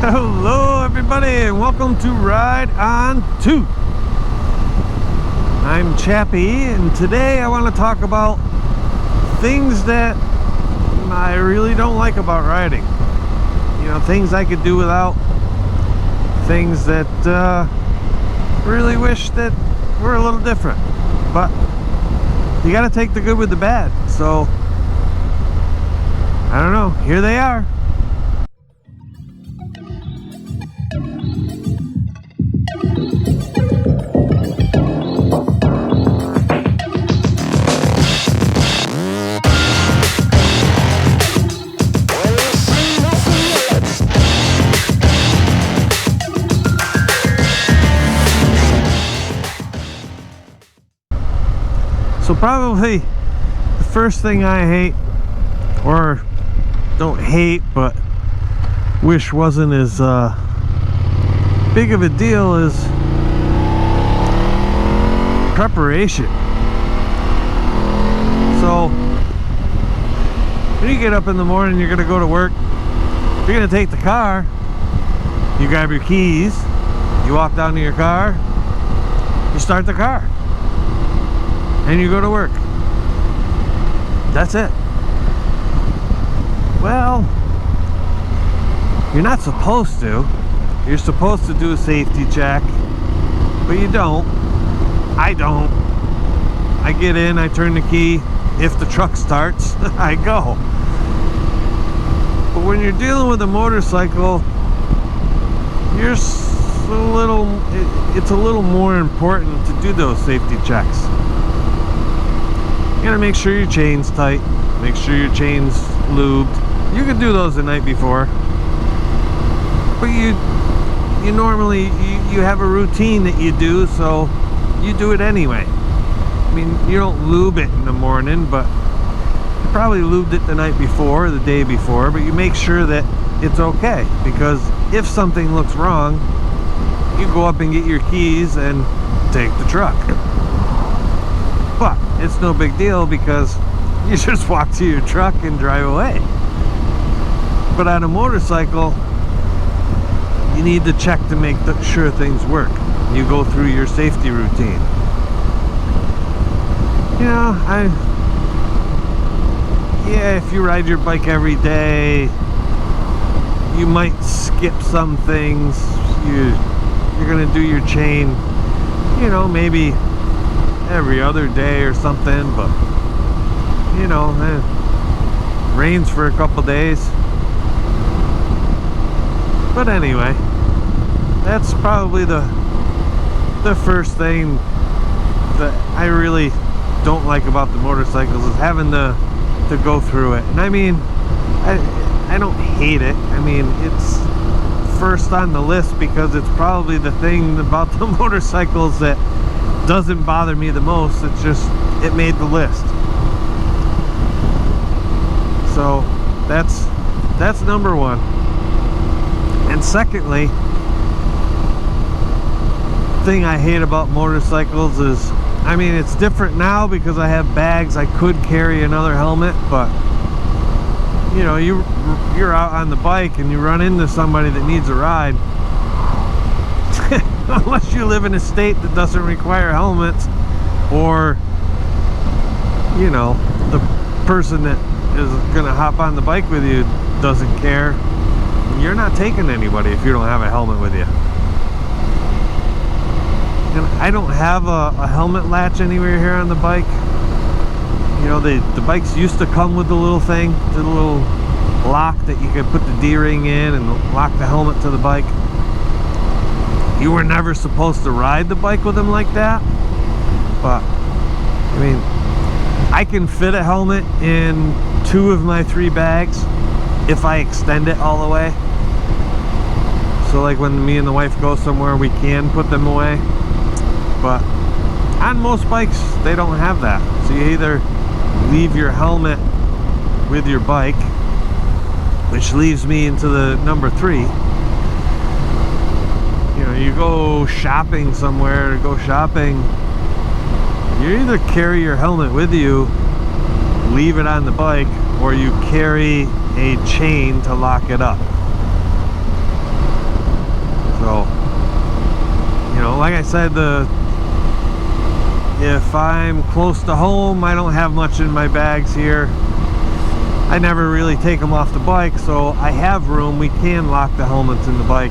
Hello everybody and welcome to Ride on 2. I'm Chappy and today I want to talk about things that I really don't like about riding. You know, things I could do without, things that really wish that were a little different. But you got to take the good with the bad. So I don't know, here they are. So probably the first thing I hate, or don't hate, but wish wasn't as big of a deal, is preparation. So when you get up in the morning, you're gonna go to work, you're gonna take the car, you grab your keys, you walk down to your car, you start the car, and you go to work. That's it. Well, you're not supposed to. You're supposed to do a safety check, but you don't. I don't. I get in, I turn the key. If the truck starts, I go. But when you're dealing with a motorcycle, it's a little more important to do those safety checks. You gotta make sure your chain's tight, make sure your chain's lubed. You can do those the night before, but you normally you have a routine that you do, so you do it anyway. I mean, you don't lube it in the morning, but you probably lubed it the night before, the day before, but you make sure that it's okay, because if something looks wrong, you go up and get your keys and take the truck. But it's no big deal because you just walk to your truck and drive away. But on a motorcycle, you need to check to make sure things work. You go through your safety routine. You know, if you ride your bike every day, you might skip some things. You're gonna do your chain, you know, maybe every other day or something, but you know, it rains for a couple days. But anyway, that's probably the first thing that I really don't like about the motorcycles, is having to go through it. And I mean, I don't hate it. I mean, it's first on the list because it's probably the thing about the motorcycles that doesn't bother me the most. It's just, it made the list. So that's number one. And secondly, thing I hate about motorcycles is, I mean, it's different now because I have bags. I could carry another helmet, but you know, you're out on the bike and you run into somebody that needs a ride. Unless you live in a state that doesn't require helmets, or you know, the person that is gonna hop on the bike with you doesn't care, you're not taking anybody if you don't have a helmet with you. And I don't have a helmet latch anywhere here on the bike. You know, the bikes used to come with the little thing, the little lock that you could put the D-ring in and lock the helmet to the bike. You were never supposed to ride the bike with them like that, but I mean, I can fit a helmet in 2 of my 3 bags if I extend it all the way. So like when me and the wife go somewhere, we can put them away. But on most bikes, they don't have that. So you either leave your helmet with your bike, which leaves me into the number 3. You know, you go shopping somewhere, you either carry your helmet with you, leave it on the bike, or you carry a chain to lock it up. So, you know, like I said, if I'm close to home, I don't have much in my bags here. I never really take them off the bike, so I have room. We can lock the helmets in the bike.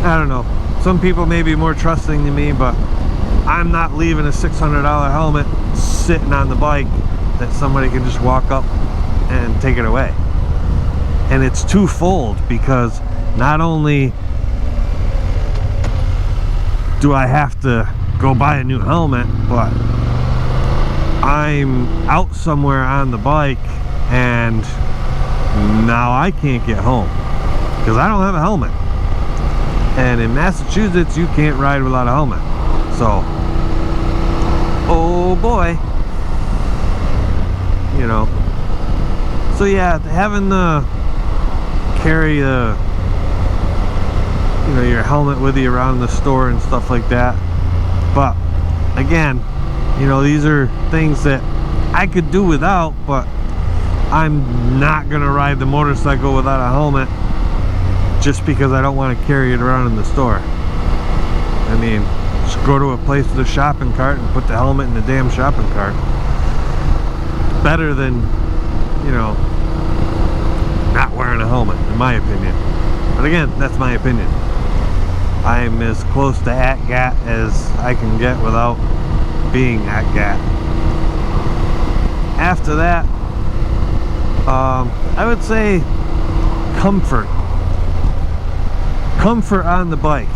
I don't know. Some people may be more trusting than me, but I'm not leaving a $600 helmet sitting on the bike that somebody can just walk up and take it away. And it's twofold, because not only do I have to go buy a new helmet, but I'm out somewhere on the bike and now I can't get home because I don't have a helmet. And in Massachusetts, you can't ride without a helmet. So, oh boy, you know. So yeah, having to carry your helmet with you around the store and stuff like that. But again, you know, these are things that I could do without, but I'm not gonna ride the motorcycle without a helmet just because I don't want to carry it around in the store. I mean, just go to a place with a shopping cart and put the helmet in the damn shopping cart. Better than, you know, not wearing a helmet, in my opinion. But again, that's my opinion. I'm as close to at-gat as I can get without being at-gat. After that, I would say comfort. Comfort on the bike.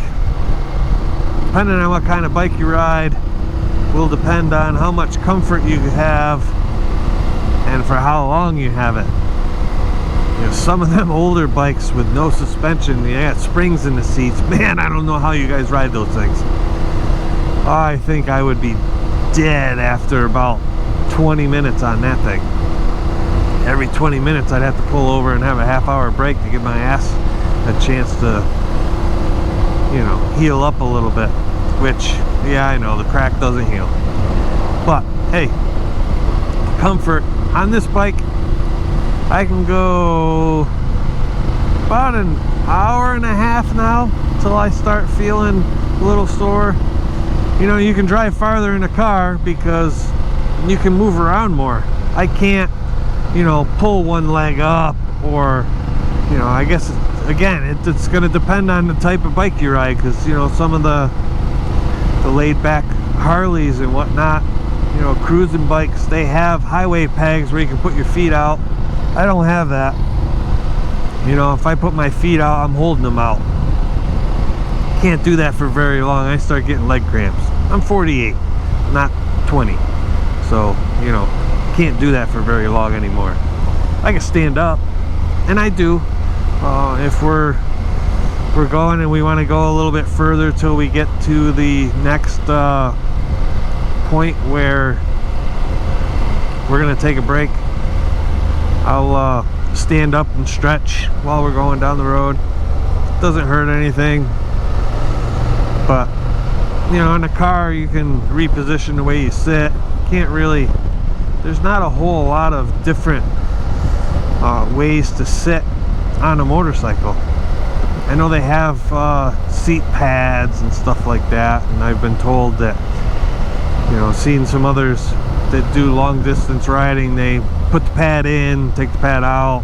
Depending on what kind of bike you ride, will depend on how much comfort you have and for how long you have it. You know, some of them older bikes with no suspension, they got springs in the seats. Man, I don't know how you guys ride those things. I think I would be dead after about 20 minutes on that thing. Every 20 minutes I'd have to pull over and have a half-hour break to give my ass a chance to, you know, heal up a little bit. Which, yeah, I know, the crack doesn't heal. But, hey, comfort. On this bike, I can go about an hour and a half now till I start feeling a little sore. You know, you can drive farther in a car because you can move around more. I can't, you know, pull one leg up, or, you know, I guess, again, it's going to depend on the type of bike you ride, because, you know, some of the laid back Harleys and whatnot, you know, cruising bikes, they have highway pegs where you can put your feet out. I don't have that. You know, if I put my feet out, I'm holding them out. Can't do that for very long. I start getting leg cramps. I'm 48, not 20. So, you know, can't do that for very long anymore. I can stand up, and I do. If we're going and we want to go a little bit further till we get to the next point where we're gonna take a break, I'll stand up and stretch while we're going down the road. Doesn't hurt anything. But, you know, in the car you can reposition the way you sit. Can't really, there's not a whole lot of different ways to sit on a motorcycle. I know they have seat pads and stuff like that, and I've been told that, you know, seeing some others that do long distance riding, they put the pad in, take the pad out.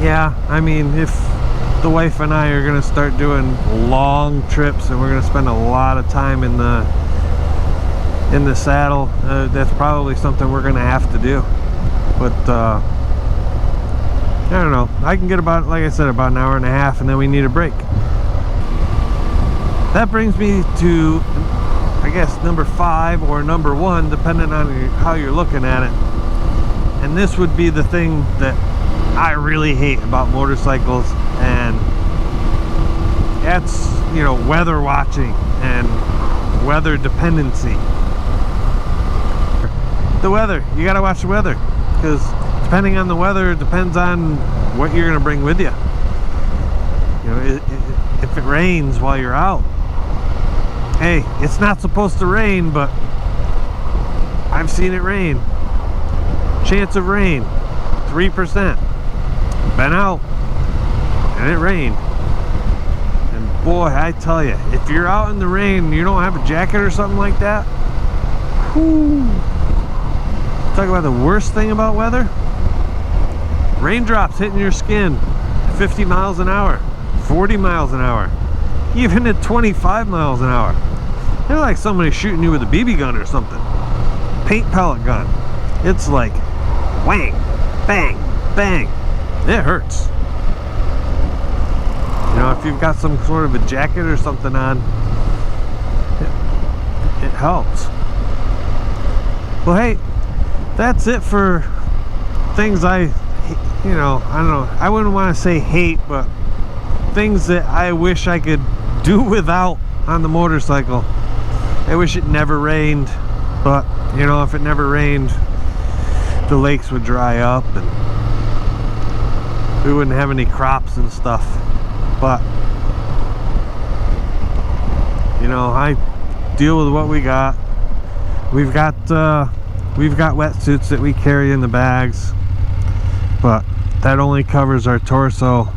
Yeah, I mean, if the wife and I are gonna start doing long trips and we're gonna spend a lot of time in the saddle, that's probably something we're gonna have to do. But I don't know, I can get about, like I said, about an hour and a half, and then we need a break. That brings me to, I guess, number 5 or number 1, depending on how you're looking at it. And this would be the thing that I really hate about motorcycles, and that's, you know, weather watching and weather dependency. The weather, you gotta watch the weather, because depending on the weather, it depends on what you're gonna bring with you. You know, if it rains while you're out, hey, it's not supposed to rain, but I've seen it rain. Chance of rain, 3%. Been out, and it rained. boy, I tell you, if you're out in the rain and you don't have a jacket or something like that, whoo, talk about the worst thing about weather. Raindrops hitting your skin 50 miles an hour, 40 miles an hour, even at 25 miles an hour. They're like somebody shooting you with a BB gun or something. Paint pellet gun. It's like whang, bang, bang. It hurts. You know, if you've got some sort of a jacket or something on, it helps. Well, hey, that's it for things I don't know, I wouldn't want to say hate, but things that I wish I could do without on the motorcycle. I wish it never rained, but you know, if it never rained, the lakes would dry up and we wouldn't have any crops and stuff. But you know, I deal with what we got. We've got wetsuits that we carry in the bags, but that only covers our torso.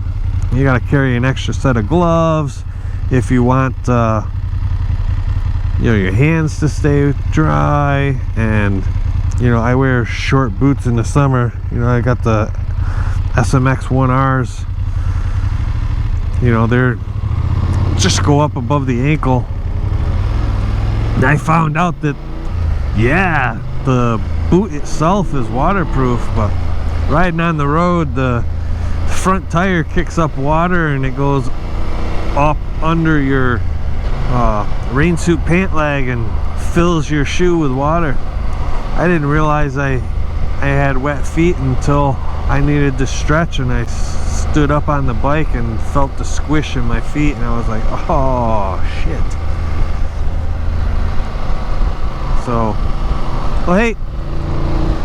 You got to carry an extra set of gloves if you want you know, your hands to stay dry. And you know, I wear short boots in the summer. You know, I got the SMX 1Rs. You know, they're just go up above the ankle. And I found out that, yeah, the boot itself is waterproof, but riding on the road, the front tire kicks up water and it goes up under your rain suit pant leg and fills your shoe with water. I didn't realize I had wet feet until I needed to stretch, and I stood up on the bike and felt the squish in my feet, and I was like, oh shit. So, well, hey,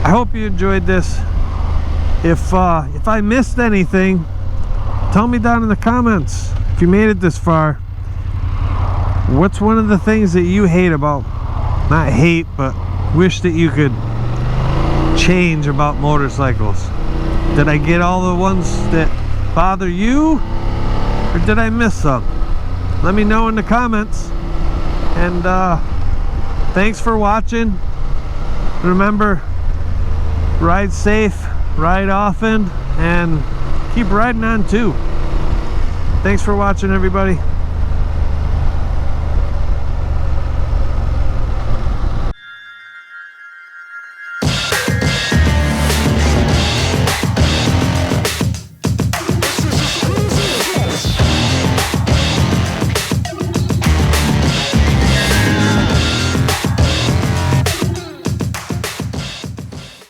I hope you enjoyed this. If I missed anything, tell me down in the comments. If you made it this far, what's one of the things that you hate about, not hate, but wish that you could change about motorcycles? Did I get all the ones that bother you, or did I miss some? Let me know in the comments. And thanks for watching. Remember, ride safe, ride often, and keep riding on too. Thanks for watching, everybody.